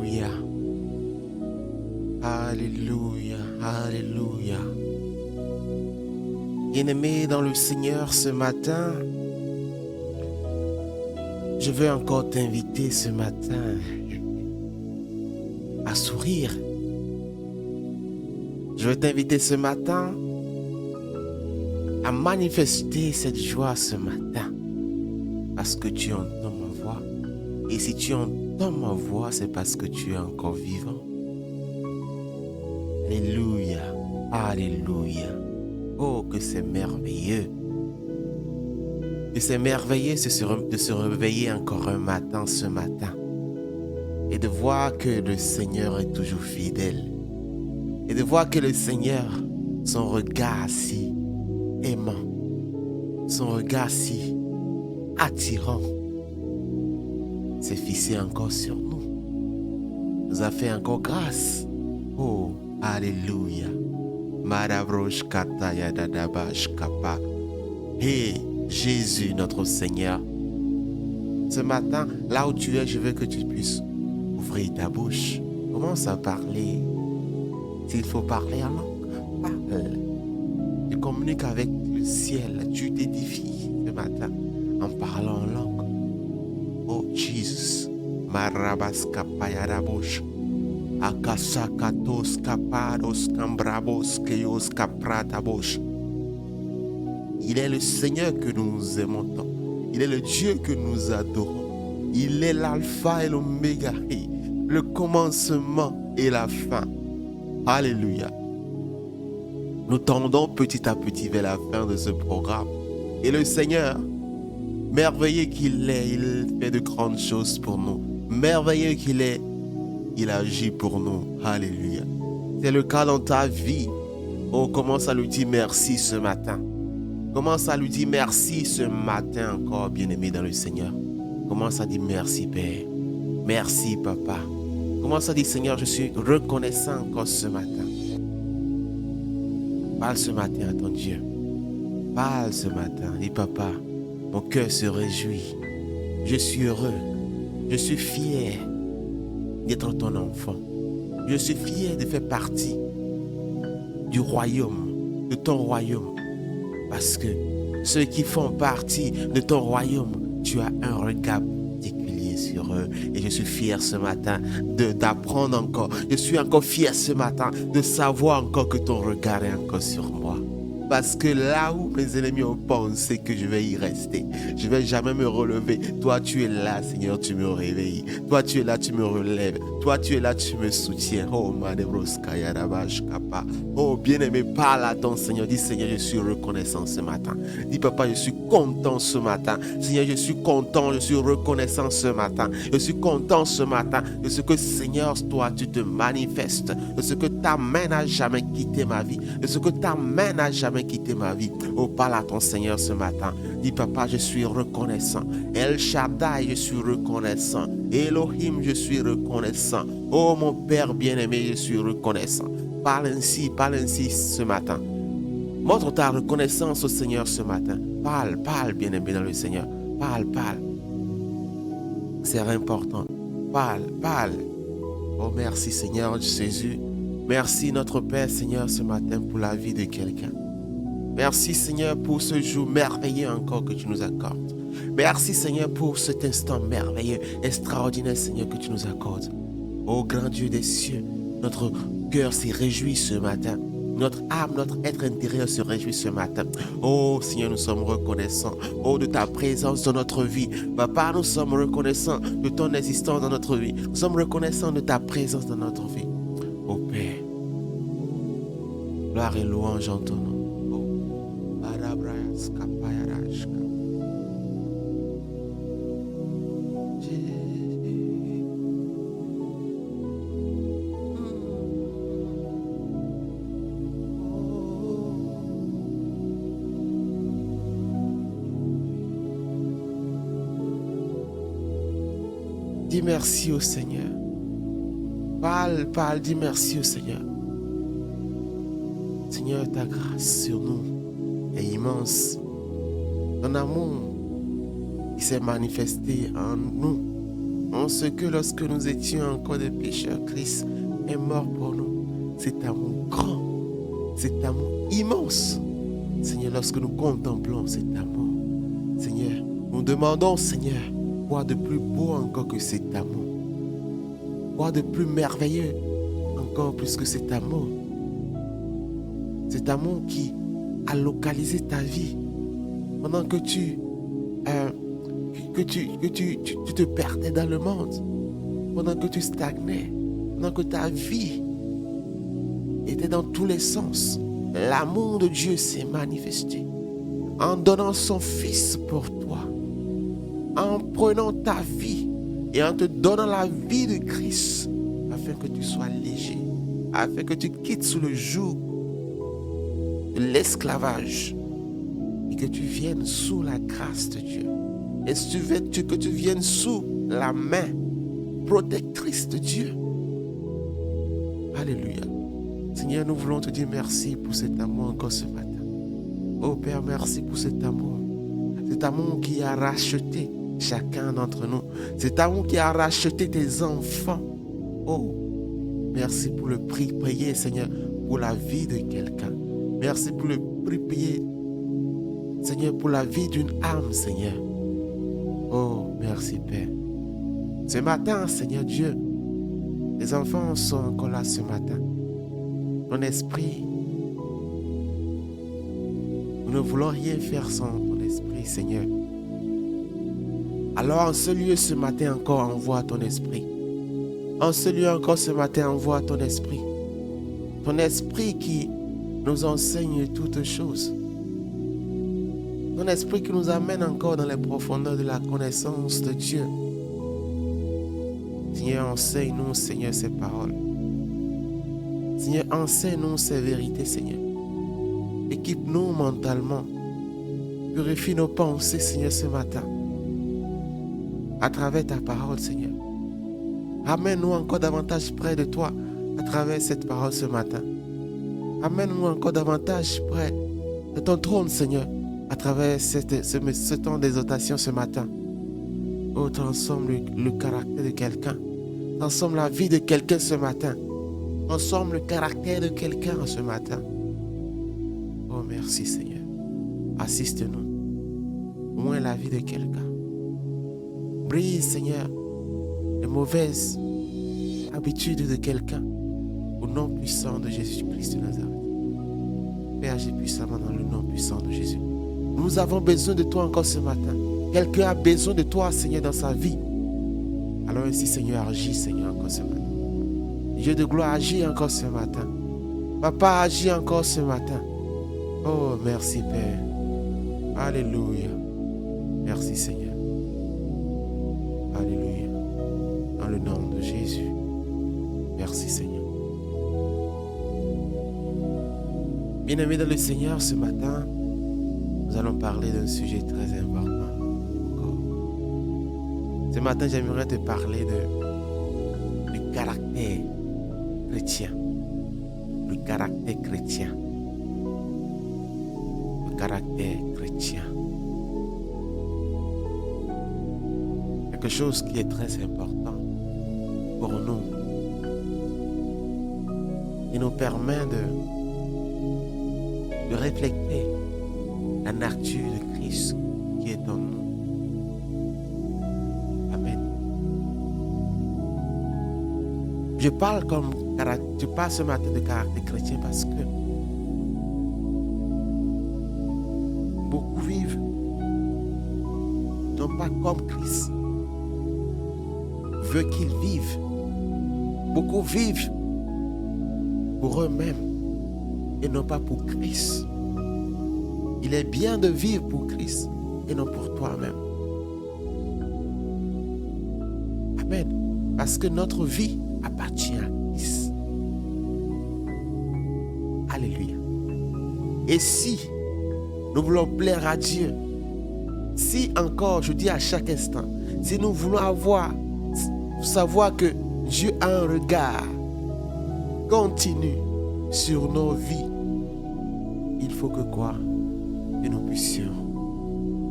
Alléluia. Alléluia. Alléluia. Bien-aimé dans le Seigneur, ce matin, je veux encore t'inviter ce matin à sourire. Je veux t'inviter ce matin à manifester cette joie ce matin parce que tu entends ma voix. Et si tu entends ma voix, c'est parce que tu es encore vivant. Alléluia. Alléluia. Oh, que c'est merveilleux. Que c'est merveilleux de se réveiller encore un matin ce matin et de voir que le Seigneur est toujours fidèle et de voir que le Seigneur, son regard si aimant, son regard si attirant, s'est fixé encore sur nous, nous a fait encore grâce. Oh, alléluia. Madabrosh kataya dadabash kapa. Hey, Jésus notre Seigneur, ce matin, là où tu es, je veux que tu puisses ouvrir ta bouche. Commence à parler. S'il faut parler en langue, parle. Tu communiques avec le ciel. Tu t'édifies ce matin en parlant en langue. Oh Jesus, marabas kapaya dabosh. Akasakatos kapados kambrabos keos kapratabosh. Il est le Seigneur que nous aimons tant. Il est le Dieu que nous adorons. Il est l'alpha et l'oméga, le commencement et la fin. Alléluia. Nous tendons petit à petit vers la fin de ce programme. Et le Seigneur, merveilleux qu'il est, il fait de grandes choses pour nous. Merveilleux qu'il est, il agit pour nous. Alléluia. C'est le cas dans ta vie. Oh, commence à lui dire merci ce matin. Commence à lui dire merci ce matin encore, bien-aimé dans le Seigneur. Commence à dire merci, Père. Merci, Papa. Commence à dire, Seigneur, je suis reconnaissant encore ce matin. Parle ce matin à ton Dieu. Parle ce matin. Dis, Papa, mon cœur se réjouit. Je suis heureux. Je suis fier d'être ton enfant. Je suis fier de faire partie du royaume, de ton royaume. Parce que ceux qui font partie de ton royaume, tu as un regard particulier sur eux. Et je suis fier ce matin d'apprendre encore. Je suis encore fier ce matin de savoir encore que ton regard est encore sur moi. Parce que là où mes ennemis ont pensé que je vais y rester, je ne vais jamais me relever. Toi, tu es là, Seigneur, tu me réveilles. Toi, tu es là, tu me relèves. Toi, tu es là, tu me soutiens. Oh, Madebroskaya Dabash Kappa. Oh, bien-aimé, parle à ton Seigneur. Dis, Seigneur, je suis reconnaissant ce matin. Dis, Papa, je suis content ce matin. Seigneur, je suis content, je suis reconnaissant ce matin. Je suis content ce matin de ce que, Seigneur, toi, tu te manifestes. De ce que ta main n'a jamais quitté ma vie. De ce que ta main n'a jamais quitté ma vie. Oh, parle à ton Seigneur ce matin. Dis, Papa, je suis reconnaissant. El Shaddai, je suis reconnaissant. Elohim, je suis reconnaissant. Oh, mon Père bien-aimé, je suis reconnaissant. Parle ainsi ce matin. Montre ta reconnaissance au Seigneur ce matin. Parle, bien-aimé dans le Seigneur. Parle. C'est important. Parle. Oh, merci, Seigneur Jésus. Merci, notre Père, Seigneur, ce matin pour la vie de quelqu'un. Merci, Seigneur, pour ce jour merveilleux encore que tu nous accordes. Merci, Seigneur, pour cet instant merveilleux, extraordinaire, Seigneur, que tu nous accordes. Ô grand Dieu des cieux, notre cœur s'est réjoui ce matin. Notre âme, notre être intérieur se réjouit ce matin. Oh Seigneur, nous sommes reconnaissants. Oh, de ta présence dans notre vie. Papa, nous sommes reconnaissants de ton existence dans notre vie. Nous sommes reconnaissants de ta présence dans notre vie. Oh Père, gloire et louange en ton nom. Dis merci au Seigneur. Parle, dis merci au Seigneur. Seigneur, ta grâce sur nous est immense. Ton amour, il s'est manifesté en nous En ce que lorsque nous étions encore des pécheurs, Christ est mort pour nous. Cet amour grand, cet amour immense. Seigneur, lorsque nous contemplons cet amour, Seigneur, nous demandons, Seigneur, quoi de plus beau encore que cet amour? Quoi de plus merveilleux encore plus que cet amour? Cet amour qui a localisé ta vie pendant que tu te perdais dans le monde, pendant que tu stagnais, pendant que ta vie était dans tous les sens. L'amour de Dieu s'est manifesté en donnant son Fils pour toi, en prenant ta vie et en te donnant la vie de Christ, afin que tu sois léger, afin que tu quittes sous le joug de l'esclavage et que tu viennes sous la grâce de Dieu. Et que tu viennes sous la main protectrice de Dieu. Alléluia. Seigneur, nous voulons te dire merci pour cet amour encore ce matin. Oh Père, merci pour cet amour. Cet amour qui a racheté chacun d'entre nous. Cet amour qui a racheté tes enfants. Oh, merci pour le prix payé, Seigneur, pour la vie de quelqu'un. Merci pour le prix payé, Seigneur, pour la vie d'une âme, Seigneur. Oh, merci Père. Ce matin, Seigneur Dieu, les enfants sont encore là ce matin. Ton esprit, nous ne voulons rien faire sans ton esprit, Seigneur. Alors en ce lieu ce matin encore, envoie ton esprit. En ce lieu encore ce matin, envoie ton esprit. Ton esprit qui nous enseigne toutes choses. Ton esprit qui nous amène encore dans les profondeurs de la connaissance de Dieu. Seigneur, enseigne-nous, Seigneur, ces paroles. Seigneur, enseigne-nous ces vérités, Seigneur. Équipe-nous mentalement. Purifie nos pensées, Seigneur, ce matin. À travers ta parole, Seigneur. Amène-nous encore davantage près de toi à travers cette parole ce matin. Amène-nous encore davantage près de ton trône, Seigneur, à travers ce temps d'exhortation ce matin. Oh, transforme le caractère de quelqu'un. Transforme la vie de quelqu'un ce matin. Transforme le caractère de quelqu'un ce matin. Oh, merci Seigneur. Assiste-nous. Moins la vie de quelqu'un. Brise, Seigneur, les mauvaises habitudes de quelqu'un. Au nom puissant de Jésus-Christ de Nazareth. Père, agis puissamment dans le nom puissant de Jésus. Nous avons besoin de toi encore ce matin. Quelqu'un a besoin de toi, Seigneur, dans sa vie. Alors ainsi, Seigneur, agis, Seigneur, encore ce matin. Dieu de gloire, agis encore ce matin. Papa, agis encore ce matin. Oh, merci, Père. Alléluia. Merci, Seigneur. Alléluia. Dans le nom de Jésus. Merci, Seigneur. Bien-aimés dans le Seigneur, ce matin, nous allons parler d'un sujet très important. Ce matin, j'aimerais te parler du caractère chrétien. Le caractère chrétien. Le caractère chrétien. Quelque chose qui est très important pour nous. Il nous permet de refléter la nature de Christ qui est en nous. Amen. Je parle ce matin de caractère chrétien parce que beaucoup vivent non pas comme Christ veut qu'ils vivent. Beaucoup vivent pour eux-mêmes et non pas pour Christ. Il est bien de vivre pour Christ et non pour toi-même. Amen. Parce que notre vie appartient à Christ. Alléluia. Et si nous voulons plaire à Dieu, si encore, je dis à chaque instant, si nous voulons savoir que Dieu a un regard continu sur nos vies, il faut que quoi? Que nous puissions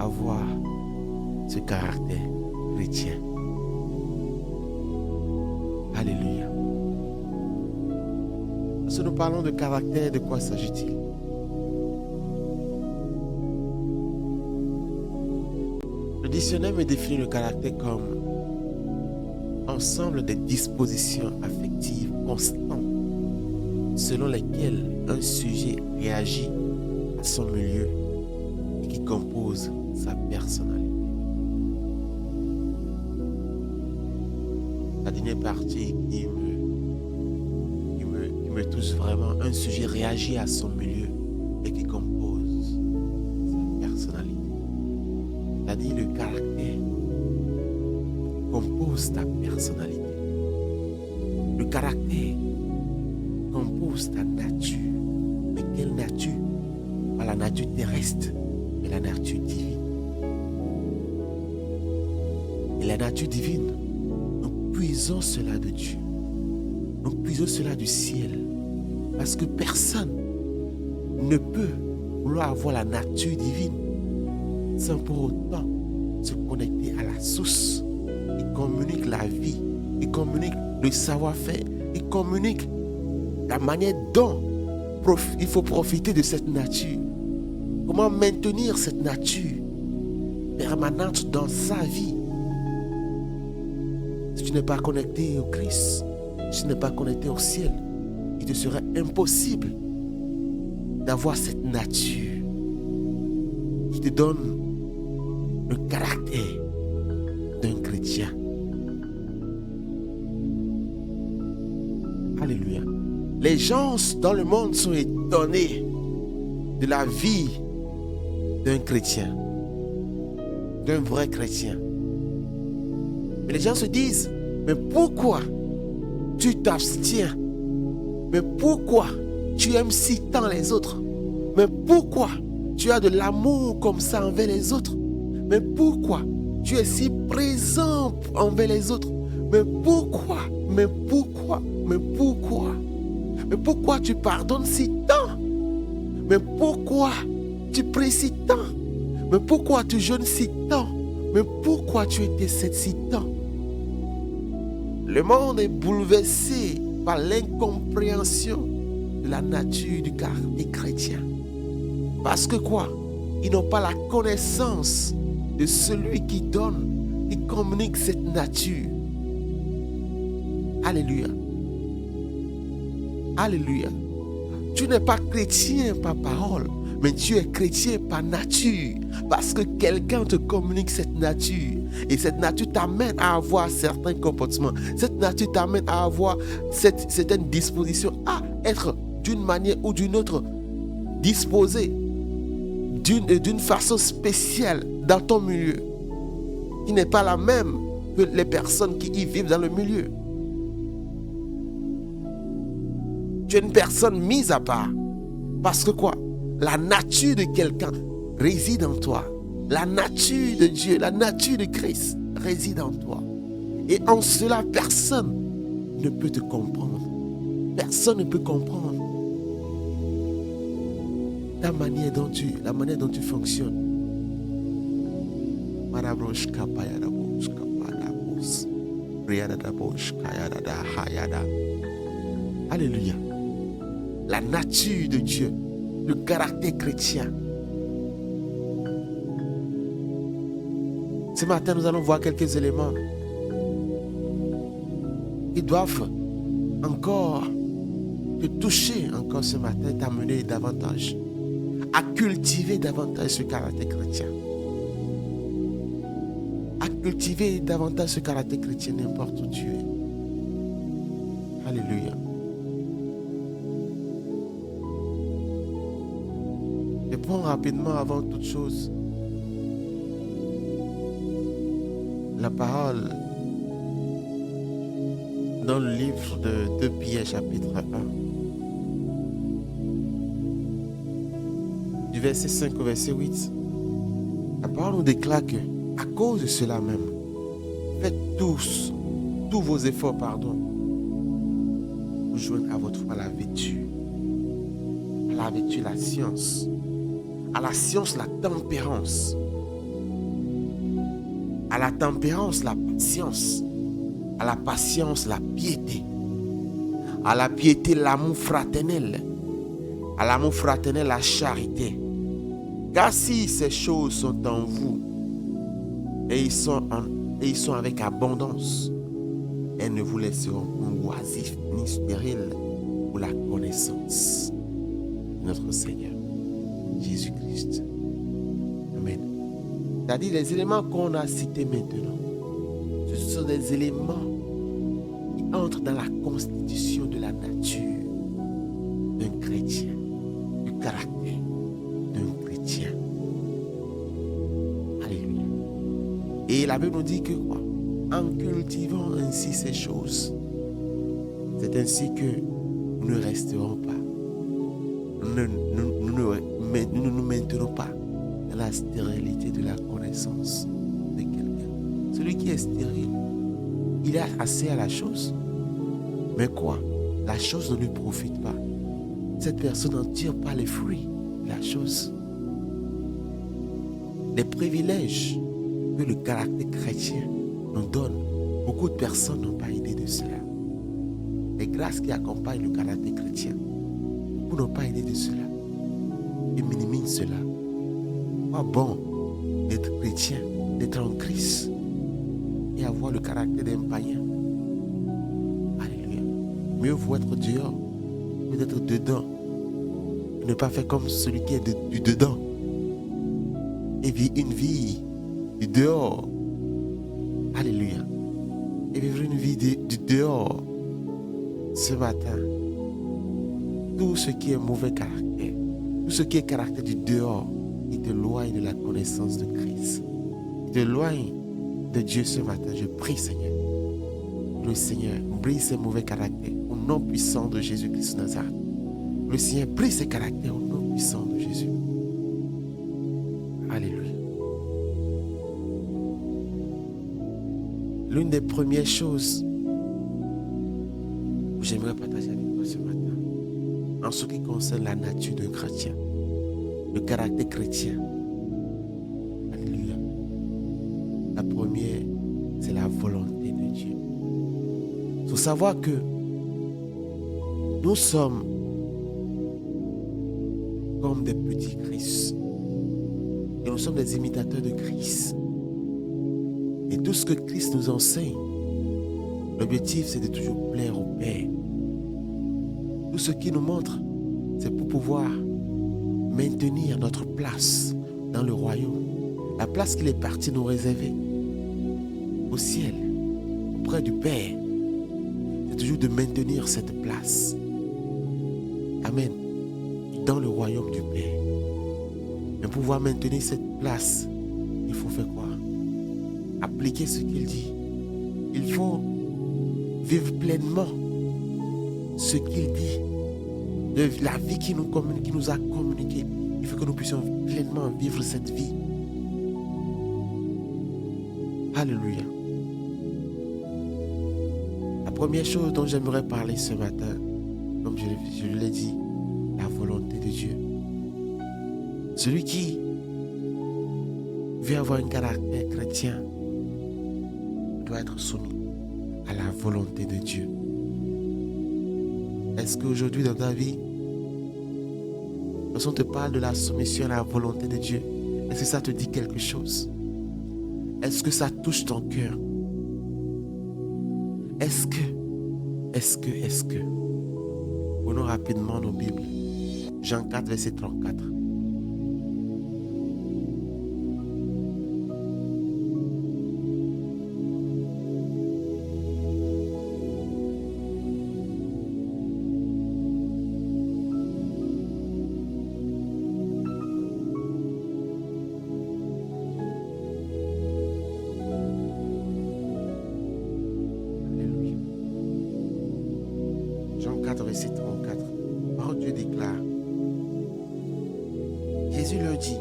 avoir ce caractère chrétien. Alléluia. Lorsque nous parlons de caractère, de quoi s'agit-il? Le dictionnaire me définit le caractère comme ensemble des dispositions affectives constantes selon lesquelles un sujet réagit à son milieu et qui compose sa personnalité. La dernière partie qui me touche vraiment, un sujet réagit à son milieu et qui compose sa personnalité. C'est-à-dire le caractère compose ta personnalité. Le caractère compose ta nature. Mais quelle nature? Pas la nature terrestre, mais la nature divine. Et la nature divine, nous puisons cela de Dieu. Nous puisons cela du ciel. Parce que personne ne peut vouloir avoir la nature divine sans pour autant se connecter à la source. Il communique la vie, il communique le savoir-faire, il communique la manière dont il faut profiter de cette nature. Comment maintenir cette nature permanente dans sa vie. Si tu n'es pas connecté au Christ, si tu n'es pas connecté au ciel, il te serait impossible d'avoir cette nature qui te donne le caractère d'un chrétien. Alléluia. Les gens dans le monde sont étonnés de la vie d'un chrétien, d'un vrai chrétien. Mais les gens se disent, mais pourquoi tu t'abstiens? Mais pourquoi tu aimes si tant les autres? Mais pourquoi tu as de l'amour comme ça envers les autres? Mais pourquoi tu es si présent envers les autres? Mais pourquoi? Mais pourquoi? Mais pourquoi? Mais pourquoi tu pardonnes si tant? Mais pourquoi tu pries si tant? Mais pourquoi tu jeûnes si tant? Mais pourquoi tu intercèdes si tant? Le monde est bouleversé par l'incompréhension de la nature du caractère chrétien. Parce que quoi? Ils n'ont pas la connaissance de celui qui donne, qui communique cette nature. Alléluia. Alléluia. Tu n'es pas chrétien par parole, mais tu es chrétien par nature. Parce que quelqu'un te communique cette nature. Et cette nature t'amène à avoir certains comportements. Cette nature t'amène à avoir certaines dispositions, à être d'une manière ou d'une autre disposé d'une façon spéciale dans ton milieu, qui n'est pas la même que les personnes qui y vivent dans le milieu. Tu es une personne mise à part. Parce que quoi? La nature de quelqu'un réside en toi. La nature de Dieu, la nature de Christ réside en toi. Et en cela, personne ne peut te comprendre. Personne ne peut comprendre la manière dont tu fonctionnes. Alléluia. La nature de Dieu, le caractère chrétien. Ce matin, nous allons voir quelques éléments qui doivent encore te toucher encore ce matin, t'amener davantage à cultiver davantage ce caractère chrétien. À cultiver davantage ce caractère chrétien n'importe où tu es. Alléluia. Je prends rapidement avant toute chose la parole dans le livre de 2 Pierre chapitre 1 du verset 5 au verset 8. La parole nous déclare que à cause de cela même, faites tous vos efforts, pour joindre à votre foi la vertu, à la vertu la science, à la science la tempérance, à la tempérance la patience, à la patience, la piété, à la piété, l'amour fraternel, à l'amour fraternel, la charité. Car si ces choses sont en vous et ils sont avec abondance, elles ne vous laisseront point oisifs ni stériles pour la connaissance de notre Seigneur Jésus-Christ. Amen. C'est-à-dire les éléments qu'on a cités maintenant, ce sont des éléments qui entrent dans la constitution de la nature d'un chrétien, du caractère d'un chrétien. Alléluia. Et la Bible nous dit que quoi? En cultivant ainsi ces choses, c'est ainsi que nous ne resterons pas. Nous ne nous maintenons pas dans la stérilité de la connaissance de quelqu'un. Celui qui est stérile, il a accès à la chose. Mais quoi? La chose ne lui profite pas. Cette personne n'en tire pas les fruits de la chose. Les privilèges que le caractère chrétien nous donne, beaucoup de personnes n'ont pas idée de cela. Les grâces qui accompagnent le caractère chrétien, beaucoup n'ont pas idée de cela. Ils minimisent cela. Pas bon d'être chrétien, d'être en Christ et avoir le caractère d'un païen. Alléluia. Mieux vaut être dehors que d'être dedans. Et ne pas faire comme celui qui est du dedans. Et vivre une vie du dehors. Alléluia. Et vivre une vie du dehors. Ce matin, tout ce qui est mauvais caractère, tout ce qui est caractère du dehors, il t'éloigne de la connaissance de Christ. Il t'éloigne de Dieu ce matin. Je prie, Seigneur. Le Seigneur brise ces mauvais caractères au nom puissant de Jésus-Christ de Nazareth. Le Seigneur brise ces caractères au nom puissant de Jésus. Alléluia. L'une des premières choses que j'aimerais partager avec toi ce matin, en ce qui concerne la nature d'un chrétien, le caractère chrétien. Alléluia. La première, c'est la volonté de Dieu. Il faut savoir que nous sommes comme des petits Christ. Et nous sommes des imitateurs de Christ. Et tout ce que Christ nous enseigne, l'objectif c'est de toujours plaire au Père. Tout ce qu'il nous montre, c'est pour pouvoir maintenir notre place dans le royaume. La place qu'il est parti nous réserver au ciel, auprès du Père. C'est toujours de maintenir cette place. Amen. Dans le royaume du Père. Mais pour pouvoir maintenir cette place, il faut faire quoi? Appliquer ce qu'il dit. Il faut vivre pleinement ce qu'il dit. De la vie qu'il nous a communiquée. Il faut que nous puissions pleinement vivre cette vie. Alléluia. La première chose dont j'aimerais parler ce matin, comme je l'ai dit, la volonté de Dieu. Celui qui veut avoir un caractère chrétien doit être soumis à la volonté de Dieu. Est-ce qu'aujourd'hui dans ta vie, lorsqu'on te parle de la soumission à la volonté de Dieu, est-ce que ça te dit quelque chose? Est-ce que ça touche ton cœur? Est-ce que prenons rapidement nos Bibles. Jean 4, verset 34. Jean 4, verset 34. Parole de Dieu déclare. Jésus leur dit,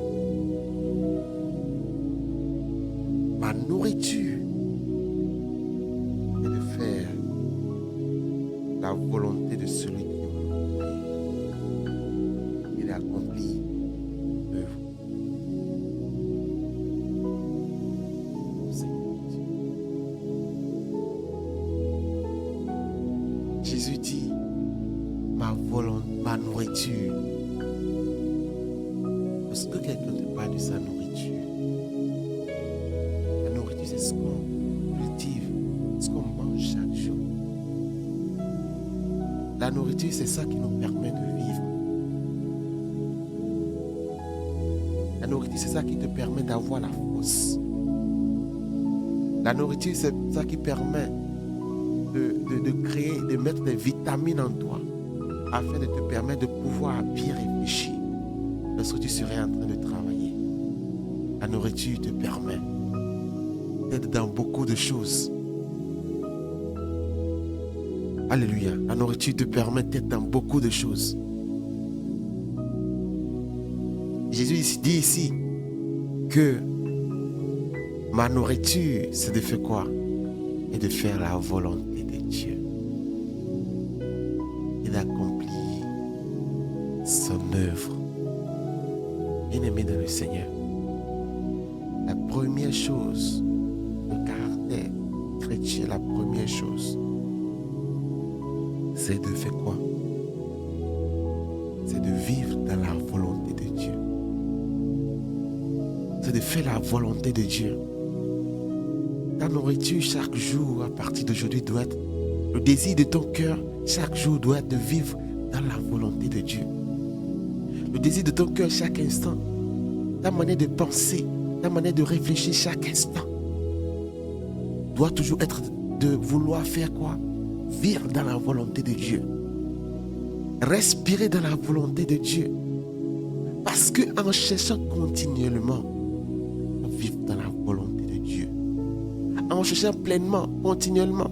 ma nourriture est de faire la volonté de celui qui m'a envoyé et d'accomplir l'œuvre. Jésus dit, ma nourriture. Lorsque quelqu'un te parle de sa nourriture, la nourriture, c'est ce qu'on cultive, ce qu'on mange chaque jour. La nourriture, c'est ça qui nous permet de vivre. La nourriture, c'est ça qui te permet d'avoir la force. La nourriture, c'est ça qui permet de créer, de mettre des vitamines en toi afin de te permettre de pouvoir bien réfléchir lorsque tu serais en train de travailler. La nourriture te permet d'être dans beaucoup de choses. Alléluia. La nourriture te permet d'être dans beaucoup de choses. Jésus dit ici que ma nourriture, c'est de faire quoi? Et de faire la volonté de Dieu. Et d'accomplir son œuvre. Bien-aimé dans le Seigneur, la première chose, le caractère chrétien, la première chose, c'est de faire quoi? C'est de vivre dans la volonté de Dieu. C'est de faire la volonté de Dieu. Ta nourriture chaque jour, à partir d'aujourd'hui, doit être le désir de ton cœur, chaque jour doit être de vivre dans la volonté de Dieu. Le désir de ton cœur chaque instant, ta manière de penser, ta manière de réfléchir chaque instant, doit toujours être de vouloir faire quoi? Vivre dans la volonté de Dieu. Respirer dans la volonté de Dieu. Parce qu'en cherchant continuellement à vivre dans la volonté de Dieu, en cherchant pleinement, continuellement,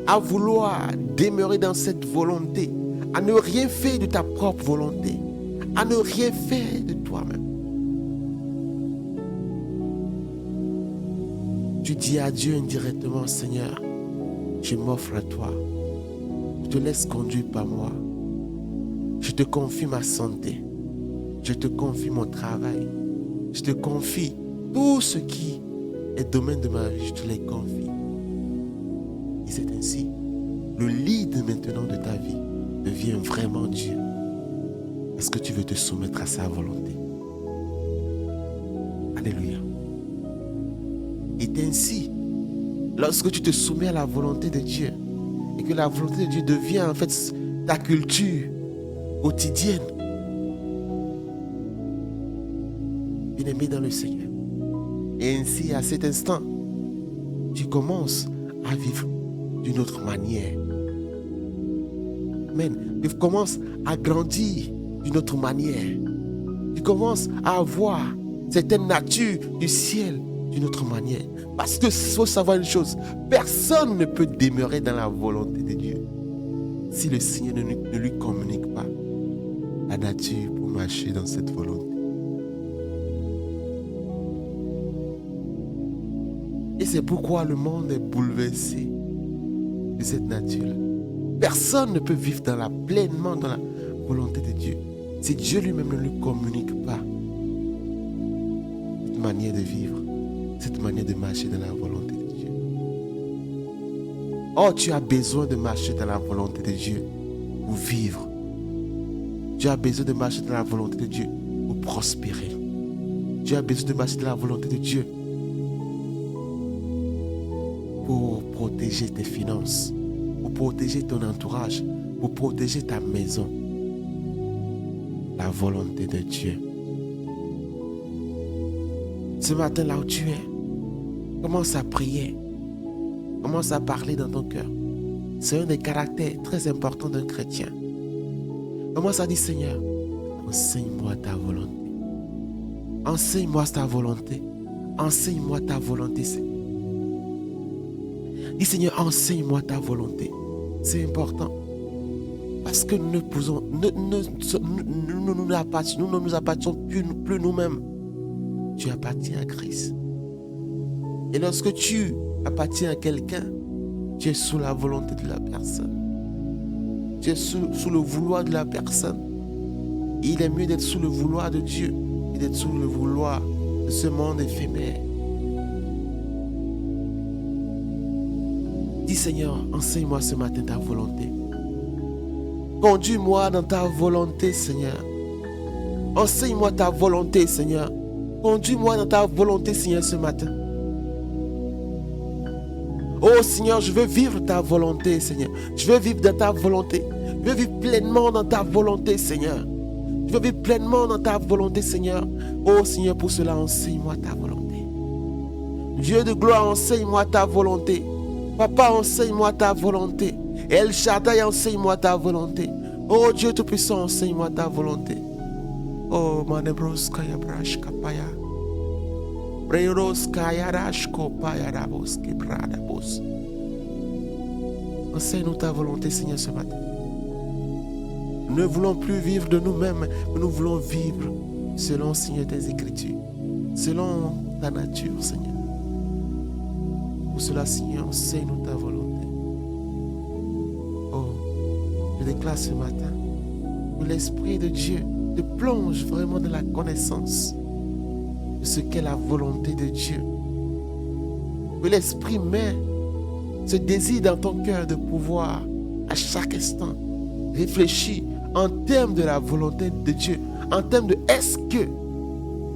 à vouloir demeurer dans cette volonté, à ne rien faire de ta propre volonté, à ne rien faire de toi-même. Tu dis à Dieu indirectement, Seigneur, je m'offre à toi. Je te laisse conduire par moi. Je te confie ma santé. Je te confie mon travail. Je te confie tout ce qui est domaine de ma vie. Je te les confie. Et c'est ainsi. Le lead maintenant de ta vie devient vraiment Dieu. Parce que tu veux te soumettre à sa volonté. Alléluia. Et ainsi, lorsque tu te soumets à la volonté de Dieu et que la volonté de Dieu devient en fait ta culture quotidienne, bien-aimé dans le Seigneur. Et ainsi, à cet instant, tu commences à vivre d'une autre manière. Amen. Tu commences à grandir d'une autre manière. Tu commences à avoir certaines natures du ciel d'une autre manière. Parce que il faut savoir une chose, personne ne peut demeurer dans la volonté de Dieu si le Seigneur ne lui communique pas la nature pour marcher dans cette volonté. Et c'est pourquoi le monde est bouleversé de cette nature-là. Personne ne peut vivre pleinement dans la volonté de Dieu si Dieu lui-même ne lui communique pas cette manière de vivre, cette manière de marcher dans la volonté de Dieu. Oh, tu as besoin de marcher dans la volonté de Dieu pour vivre. Tu as besoin de marcher dans la volonté de Dieu pour prospérer. Tu as besoin de marcher dans la volonté de Dieu pour protéger tes finances, pour protéger ton entourage, pour protéger ta maison. La volonté de Dieu. Ce matin, là où tu es, commence à prier. Commence à parler dans ton cœur. C'est un des caractères très importants d'un chrétien. Commence à dire, Seigneur, enseigne-moi ta volonté. Enseigne-moi ta volonté. Enseigne-moi ta volonté, Seigneur. Dis, Seigneur, enseigne-moi ta volonté. C'est important. Parce que nous ne nous appartenons plus nous-mêmes. Tu appartiens à Christ. Et lorsque tu appartiens à quelqu'un, tu es sous la volonté de la personne. Tu es sous le vouloir de la personne. Et il est mieux d'être sous le vouloir de Dieu et d'être sous le vouloir de ce monde éphémère. dis, Seigneur, enseigne-moi ce matin ta volonté. Conduis-moi dans ta volonté, Seigneur. Enseigne-moi ta volonté, Seigneur. Conduis-moi dans ta volonté, Seigneur, ce matin. Oh, Seigneur, je veux vivre ta volonté, Seigneur. Je veux vivre dans ta volonté. Je veux vivre pleinement dans ta volonté, Seigneur. Je veux vivre pleinement dans ta volonté, Seigneur. Oh, Seigneur, pour cela, enseigne-moi ta volonté. Dieu de gloire, enseigne-moi ta volonté. Papa, enseigne-moi ta volonté. El Shaddai, enseigne-moi ta volonté. Oh, Dieu Tout-Puissant, enseigne-moi ta volonté. Oh, manebros kaya brash kapaya. Breiros kaya rash kopaya rabos kebrada bos. Enseigne-nous ta volonté, Seigneur, ce matin. Nous ne voulons plus vivre de nous-mêmes, mais nous voulons vivre selon, Seigneur, tes écritures, selon ta nature, Seigneur. Pour cela, Seigneur, enseigne-nous ta volonté. Oh, je déclare ce matin que l'Esprit de Dieu te plonge vraiment dans la connaissance de ce qu'est la volonté de Dieu. Que l'Esprit met ce désir dans ton cœur de pouvoir, à chaque instant, réfléchir en termes de la volonté de Dieu, en termes de est-ce que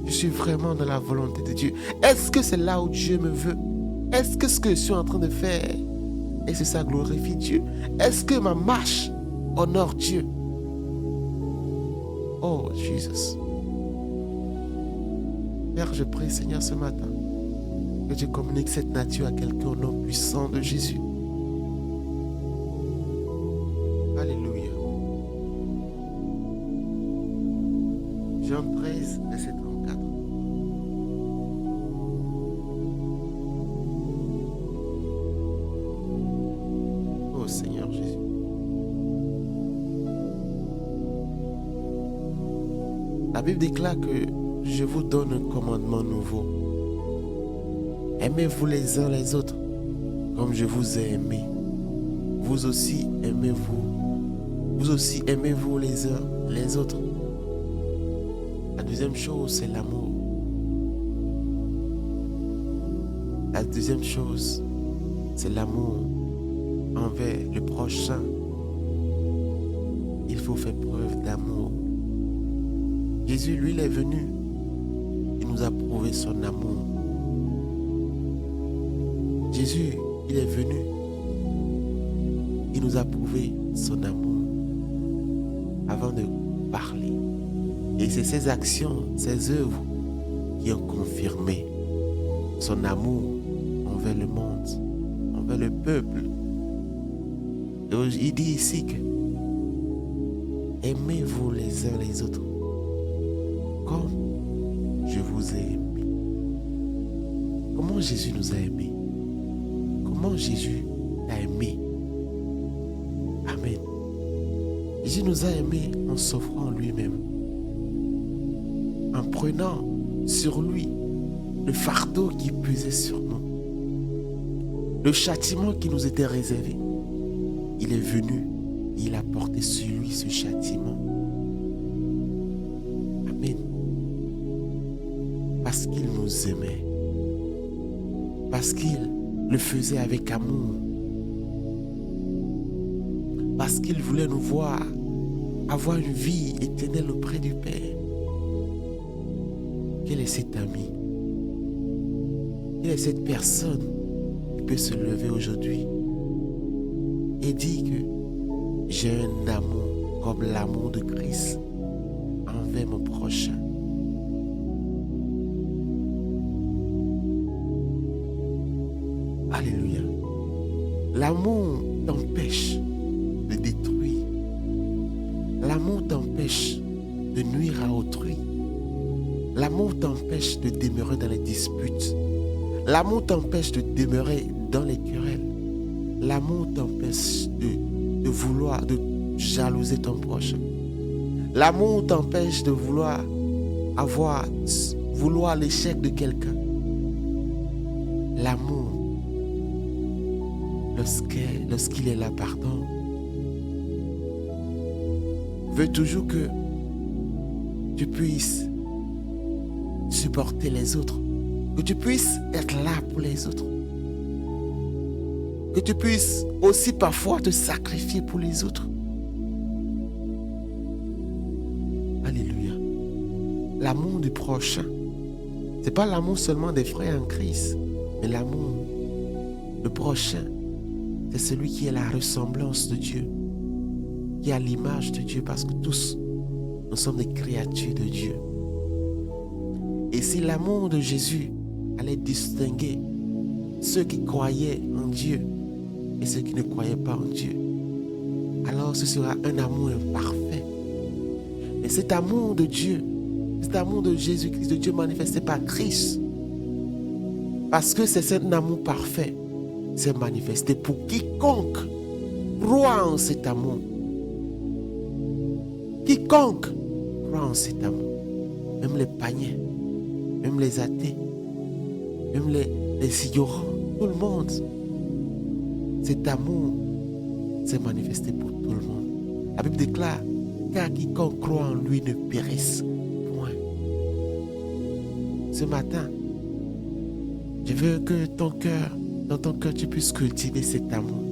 je suis vraiment dans la volonté de Dieu? Est-ce que c'est là où Dieu me veut? Est-ce que ce que je suis en train de faire, est-ce que ça glorifie Dieu? Est-ce que ma marche honore Dieu? Oh, Jésus. Père, je prie, Seigneur, ce matin, que tu communiques cette nature à quelqu'un au nom puissant de Jésus. Alléluia. Jean 13, verset 34. Oh Seigneur Jésus. La Bible déclare que je vous donne un commandement nouveau. Aimez-vous les uns les autres comme je vous ai aimé. Vous aussi aimez-vous. Vous aussi aimez-vous les uns les autres. La deuxième chose, c'est l'amour. La deuxième chose, c'est l'amour envers le prochain. Il faut faire preuve d'amour. Jésus, lui, il est venu. Il nous a prouvé son amour. Jésus, il est venu. Il nous a prouvé son amour avant de parler. Et c'est ses actions, ses œuvres qui ont confirmé son amour envers le monde, envers le peuple. Et il dit ici que aimez-vous les uns les autres comme je vous ai aimé. Comment Jésus nous a aimés? Comment Jésus a aimé? Amen. Jésus nous a aimés en s'offrant lui-même, en prenant sur lui le fardeau qui pesait sur nous, le châtiment qui nous était réservé. Il est venu, il a porté sur lui ce châtiment. Amen. Parce qu'il nous aimait, parce qu'il le faisait avec amour, parce qu'il voulait nous voir avoir une vie éternelle auprès du Père. Quel est cet ami? Quelle est cette personne qui peut se lever aujourd'hui et dire que j'ai un amour comme l'amour de Christ envers mon prochain? Alléluia. L'amour t'empêche de détruire. L'amour t'empêche de nuire à autrui. L'amour t'empêche de demeurer dans les disputes. L'amour t'empêche de demeurer dans les querelles. L'amour t'empêche de vouloir, de jalouser ton prochain. L'amour t'empêche de vouloir l'échec de quelqu'un. L'amour, lorsqu'il est là, pardon, veut toujours que tu puisses supporter les autres, que tu puisses être là pour les autres, Que tu puisses aussi parfois te sacrifier pour les autres. Alléluia. L'amour du prochain. Ce n'est pas l'amour seulement des frères en Christ, mais l'amour, le prochain, c'est celui qui est la ressemblance de Dieu, qui a l'image de Dieu, parce que tous, nous sommes des créatures de Dieu. Et si l'amour de Jésus allait distinguer ceux qui croyaient en Dieu et ceux qui ne croyaient pas en Dieu, alors ce sera un amour imparfait. Mais cet amour de Dieu, cet amour de Jésus-Christ, de Dieu manifesté par Christ, parce que c'est un amour parfait, c'est manifesté pour quiconque croit en cet amour. Quiconque croit en cet amour, même les païens, même les athées, même les ignorants, tout le monde. Cet amour s'est manifesté pour tout le monde. La Bible déclare, car quiconque croit en lui ne périsse point. Ce matin, je veux que dans ton cœur, tu puisses cultiver cet amour.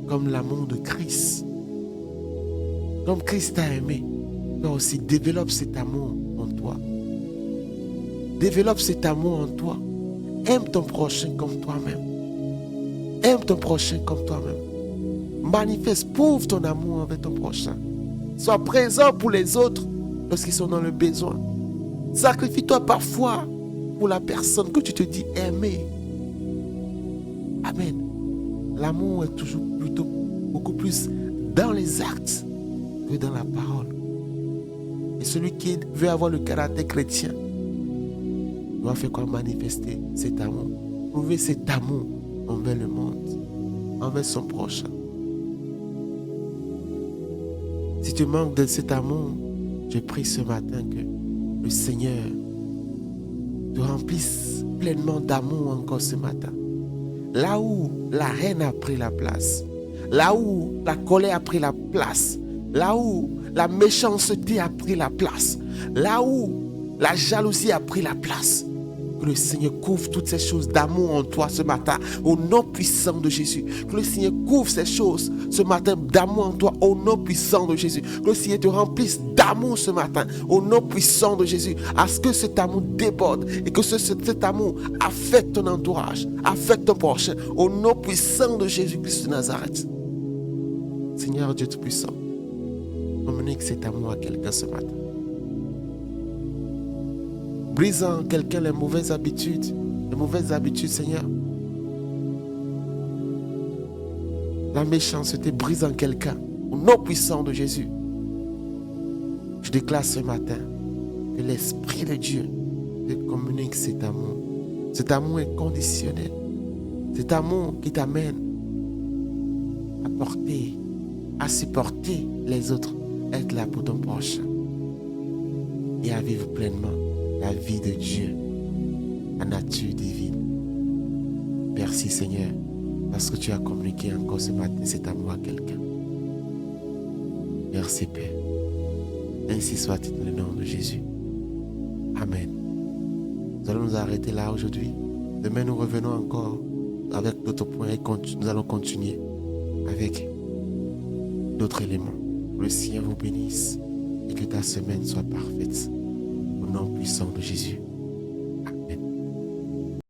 Comme l'amour de Christ. Comme Christ t'a aimé, toi aussi, développe cet amour en toi. Développe cet amour en toi. Aime ton prochain comme toi-même. Aime ton prochain comme toi-même. Manifeste, prouve ton amour envers ton prochain. Sois présent pour les autres lorsqu'ils sont dans le besoin. Sacrifie-toi parfois pour la personne que tu te dis aimer. Amen. L'amour est toujours plutôt beaucoup plus dans les actes que dans la parole. Et celui qui veut avoir le caractère chrétien doit faire quoi? Manifester cet amour. Prouver cet amour envers le monde, envers son prochain. Si tu manques de cet amour, je prie ce matin que le Seigneur te remplisse pleinement d'amour encore ce matin. Là où la haine a pris la place, là où la colère a pris la place, là où la méchanceté a pris la place, là où la jalousie a pris la place, que le Seigneur couvre toutes ces choses d'amour en toi ce matin, au nom puissant de Jésus. Que le Seigneur couvre ces choses ce matin d'amour en toi, au nom puissant de Jésus. Que le Seigneur te remplisse d'amour ce matin, au nom puissant de Jésus. À ce que cet amour déborde et que cet amour affecte ton entourage, affecte ton prochain, au nom puissant de Jésus-Christ de Nazareth. Seigneur Dieu Tout-Puissant, communique cet amour à quelqu'un ce matin. Brise en quelqu'un les mauvaises habitudes, Seigneur. La méchanceté, brise en quelqu'un, au nom puissant de Jésus. Je déclare ce matin que l'Esprit de Dieu te communique cet amour. Cet amour inconditionnel. Cet amour qui t'amène à porter, à supporter les autres, être là pour ton prochain et à vivre pleinement la vie de Dieu, la nature divine. Merci Seigneur, parce que tu as communiqué encore ce matin cet amour à quelqu'un. Merci Père. Ainsi soit-il dans le nom de Jésus. Amen. Nous allons nous arrêter là aujourd'hui. Demain nous revenons encore avec d'autres points et nous allons continuer avec d'autres éléments. Que le Seigneur vous bénisse et que ta semaine soit parfaite. Au nom puissant de Jésus.